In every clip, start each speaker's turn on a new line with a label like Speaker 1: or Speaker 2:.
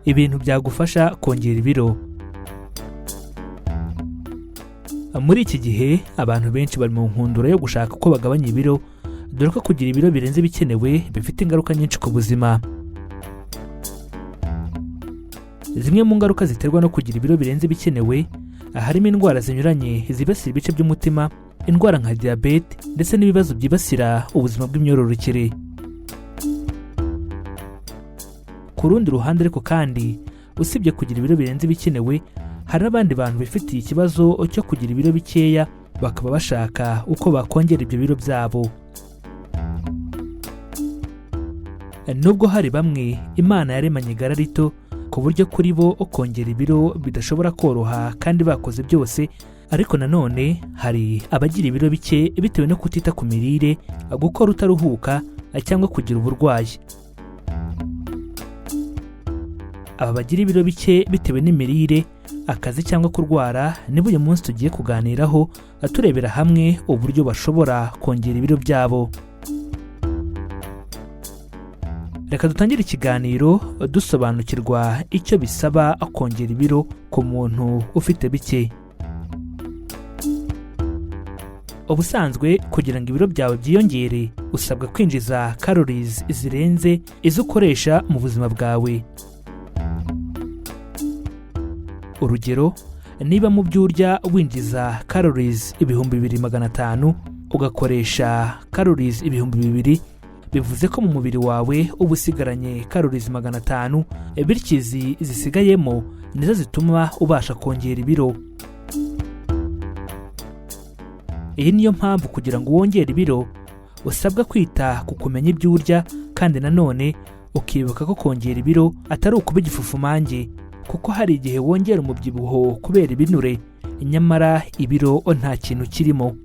Speaker 1: ibintu byagufasha kongera ibiro. Muri iki gihe abantu benshi bari mu nkundura yo gushaka uko bagabanya ibiro, dore ko kugira ibiro birenze bikenewe bifite ingaruka nyinshi ku buzima. Zimwe mu ngaruka ziterwa no kugira ibiro birenze bikenewe harimo indwara zinyuranye zibasira ibice by'umutima, indwara nka diyabete ndetse n'ibibazo byibasira ubuzima bw'imyororokere. Ku rundi ruhande ariko kandi, usibye kugira ibiro birenze bikenewe, hari n'abandi bantu bifitiye ikibazo cyo kugira ibiro bikeya bakaba bashaka uko bakongera ibyo biro byabo. Nubwo hari bamwe Imana yaremanye igara rito ku buryo kuri bo kongera ibiro bidashobora koroha kandi bakoze byose, ariko nanone hari abagira ibiro bike bitewe no kutita ku mirire, gukora utaruhuka cyangwa kugira uburwayi. Aba bagira ibiro bike bitewe n'imirire, akazi cyangwa kurwara nibo uyu munsi tugiye kuganiraho, turebera hamwe uburyo bashobora kongera ibiro byabo. Reka dutangire ikiganiro dusobanukirwa icyo bisaba kongera ibiro ku muntu ufite bike. Ubusanzwe kugira ngo ibiro byawe byiyongere, usabwa kwinjiza calories zirenze izo ukoresha mu buzima bwawe. Urugero, niba mu byo urya winjiza calories 2500 ugakoresha calories 2000, bivuze ko mu mubiri wawe uba usigaranye calories 500, bityo izi zisigayemo nizo zituma ubasha kongera ibiro. Iyi niyo mpamvu kugira ngo wongere ibiro usabwa kwita ku kumenya ibyo urya, kandi nanone ukibuka ko kongera ibiro atari ukuba igifufumange, kuko hari igihe wongera umubyibuho kubera ibinure, nyamara ibiro nta kintu kirimo.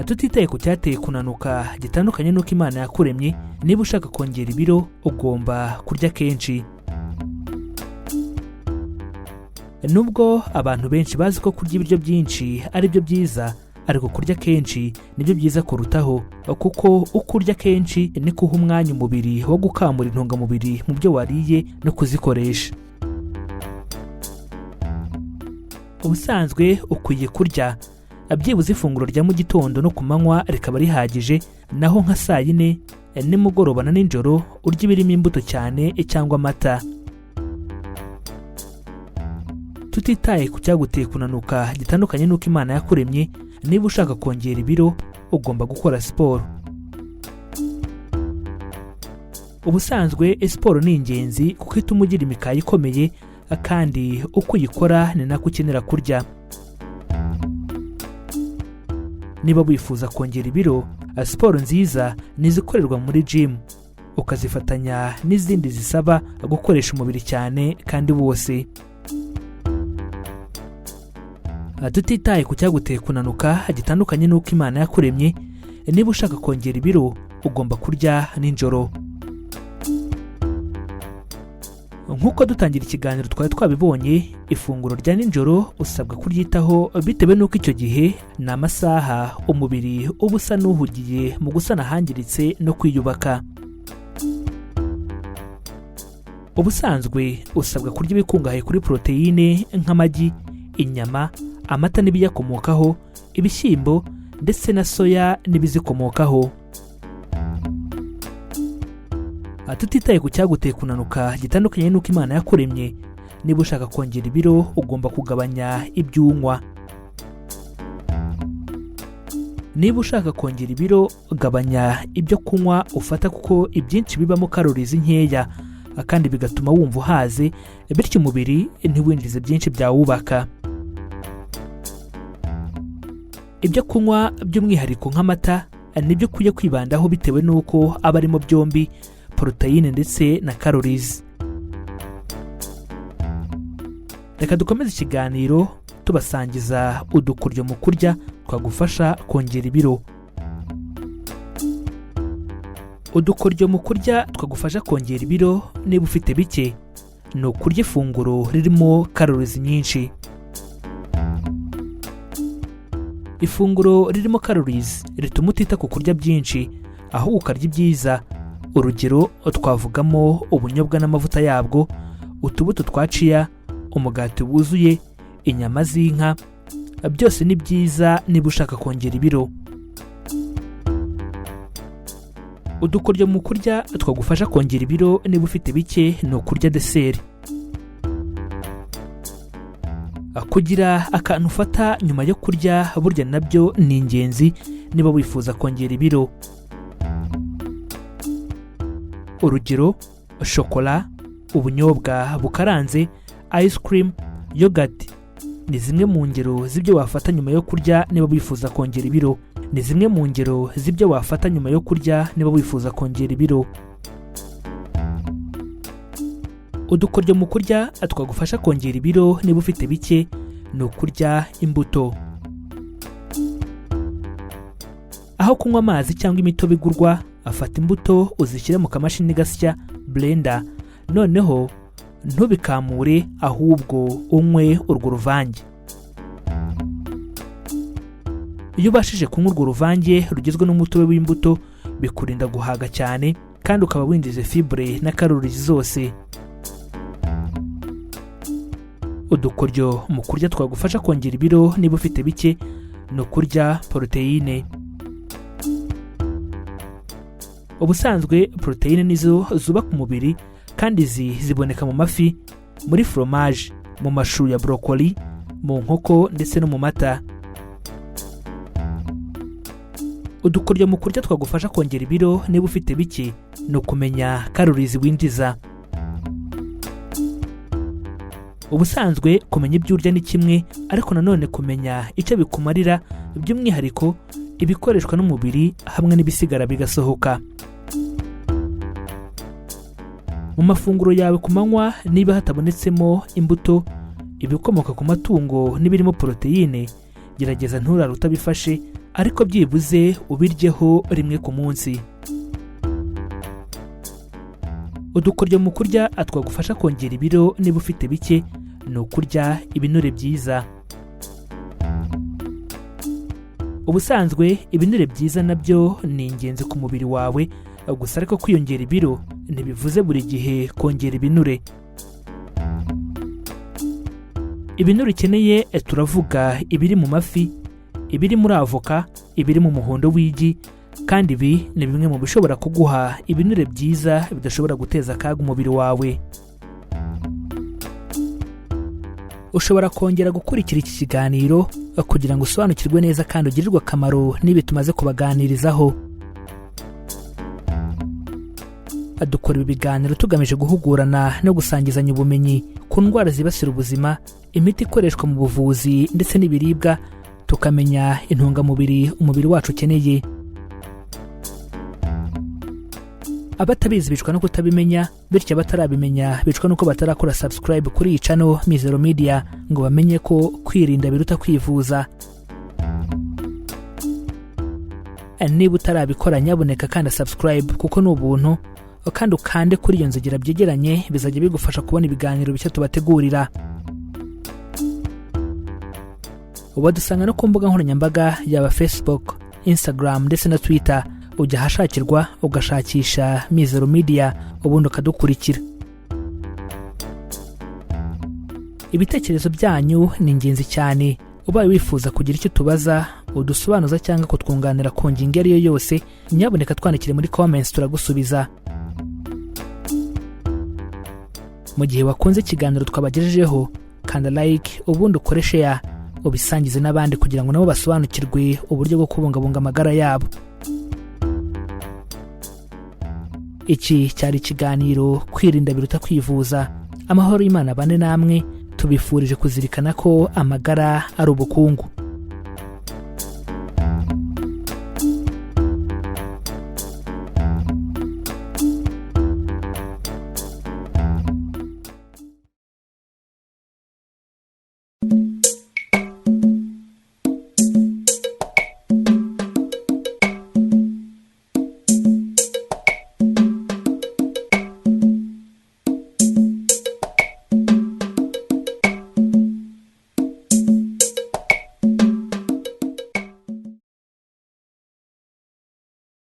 Speaker 1: Tutitaye ku cyateye kunanuka gitandukanye n'uko Imana yakuremye, niba ushaka kongera ibiro ugomba kurya kenshi. Nubwo abantu benshi bazi ko kurya ibiryo byinshi ari byo byiza, ariko kurya kenshi nibyo byiza kurutaho, kuko uko urya kenshi niko uha umwanya umubiri wo gukamura intungamubiri mu byo wariye no kuzikoresha. Ubusanzwe ukwiye kurya byibuze ifunguro rya mu gitondo no ku manywa rikaba rihagije, naho nka saa yine, nimugoroba na nijoro urya ibirimo imbuto cyane cyangwa amata. Tutitaye ku cyaguteye kunanuka gitandukanye n'uko Imana yakuremye, niba ushaka kongera ibiro ugomba gukora siporo. Ubusanzwe siporo ni ingenzi kuko ituma ugira imikaya ikomeye, kandi uko uyikora ni nako ukenera kurya. Niba wifuza kongera ibiro, siporo nziza ni izikorerwa muri gym, ukazifatanya n'izindi zisaba gukoresha umubiri cyane kandi wose. Tutitaye ku cyaguteye kunanuka gitandukanye n'uko Imana yakuremye, niba ushaka kongera ibiro ugomba kurya nijoro. Nk'uko dutangira ikiganiro twari twabibonye, ifunguro rya nijoro usabwa kuryitaho bitewe n'uko icyo gihe ni amasaha umubiri uba usa n'uhugiye mu gusana ahangiritse no kwiyubaka. Ubusanzwe usabwa kurya ibikungahaye kuri poroteyine nk'amagi, inyama, amata n'ibiyakomokaho, ibishyimbo ndetse na soya n'ibizikomokaho. Tutitaye ku cyaguteye kunanuka gitandukanye n'uko Imana yakuremye, niba ushaka kongera ibiro ugomba kugabanya ibyo unywa. Niba ushaka kongera ibiro, gabanya ibyo kunywa ufata, kuko ibyinshi bibamo calories nkeya kandi bigatuma wumva uhaze, bityo umubiri ntiwinjize byinshi byawubaka. Ibyo kunywa by'umwihariko nk'amata nibyo ukwiye kwibandaho bitewe n'uko aba arimo byombi poroteyine ndetse na calories. Reka dukomeze ikiganiro tubasangiza udukuryo mu kurya twagufasha kongera ibiro. Udukuryo mu kurya twagufasha kongera ibiro niba ufite bike, ni ukurya ifunguro ririmo calories nyinshi. Ifunguro ririmo calories rituma utita ku kurya byinshi, ahubwo ukarya ibyiza, urugero twavugamo ubunyobwa n'amavuta yabwo, utubuto twa chia, umugati wuzuye, inyama z'inka. Byose ni byiza niba ushaka kongera ibiro. Udukoryo mu kurya twagufasha kongera ibiro niba ufite bike ni ukurya deseri. Kugira akantu ufata nyuma yo kurya burya nabyo ni ingenzi niba wifuza kongera ibiro. Urugero shokora, ubunyobwa bukaranze, ice cream, yogurt ni zimwe mu ngero z'ibyo wafata nyuma yo kurya niba wifuza kongera ibiro. Ni zimwe mu ngero z'ibyo wafata nyuma yo kurya niba wifuza kongera ibiro. Udukoryo mu kurya twagufasha kongera ibiro niba ufite bike ni ukurya imbuto. Aho kunywa amazi cyangwa imitobe igurwa, afata imbuto uzishyire mu kamashini gasya blender, noneho ntubikamure ahubwo unywe urwo ruvange. Iyo ubashije kunywa urwo ruvange rugizwe n'umutobe w'imbuto bikurinda guhaga cyane kandi ukaba winjiza fibre na calories zose. Udukoryo mu kurya twagufasha kongera ibiro niba ufite bike ni ukurya poroteyine. Ubusanzwe poroteyine nizo zubaka umubiri kandi ziboneka mu mafi, muri fromage, mu mashu ya broccoli, mu nkoko ndetse no mu mata. Udukoryo mu kurya twagufasha kongera ibiro niba ufite bike ni ukumenya calories winjiza. Ubusanzwe kumenya ibyo urya ni kimwe, ariko nanone kumenya icyo bikumarira, by'umwihariko ibikoreshwa n'umubiri hamwe n'ibisigara bigasohoka. Mu mafunguro yawe ku manywa niba hatabonetsemo imbuto, ibikomoka ku matungo n'ibirimo poroteyine, gerageza nturare utabifashe, ariko byibuze ubiryeho rimwe ku munsi. Udukoryo mu kurya twagufasha kongera ibiro niba ufite bike ni ukurya ibinure byiza. Ubusanzwe ibinure byiza nabyo ni ingenzi ku mubiri wawe, gusa ariko kwiyongera ibiro ntibivuze buri gihe kongera ibinure. Ibinure ukeneye turavuga ibiri mu mafi, ibiri muri avoka, ibiri mu muhondo w'igi, kandi ibi ni bimwe mu bishobora kuguha ibinure byiza bidashobora guteza akaga umubiri wawe. Ushobora kongera gukurikira iki kiganiro kugira ngo usobanukirwe neza kandi ugirirwe akamaro n'ibi tumaze kubaganirizaho. Dukora ibi biganiro tugamije guhugurana no gusangizanya ubumenyi ku ndwara zibasira ubuzima, imiti ikoreshwa mu buvuzi ndetse n'ibiribwa, tukamenya intungamubiri umubiri wacu ukeneye. Abatabizi bicwa no kutabimenya, bityo abatarabimenya bicwa nuko batarakora subscribe kuri iyi channel Mizero Media ngo bamenye ko kwirinda biruta kwivuza. Niba utarabikora nyaboneka kandi subscribe kuko ni ubuntu, kandi ukande kuri iyo nzogera byegeranye, bizajya bigufasha kubona ibiganiro bishya tubategurira. Wadusanga no ku mbuga nkoranyambaga yaba Facebook, Instagram ndetse na Twitter. Ujya ahashakirwa ugashakisha Mizero Media ubundi ukadukurikira. Ibitekerezo byanyu ni ingenzi cyane. Ubaye wifuza kugira icyo tubaza, udusobanuza cyangwa kutwunganira ku ngingo iyo yose, nyaboneka twandikire muri comments turagusubiza. Mu gihe wakunze ikiganiro twabagejejeho, kanda like ubundi ukore share, ubisangize n'abandi kugira ngo nabo basobanukirwe uburyo bwo kubungabunga amagara yabo. Iki cyari ikiganiro kwirinda biruta kwivuza. Amahoro y'Imana bane namwe, tubifurije kuzirikana ko amagara ari ubukungu.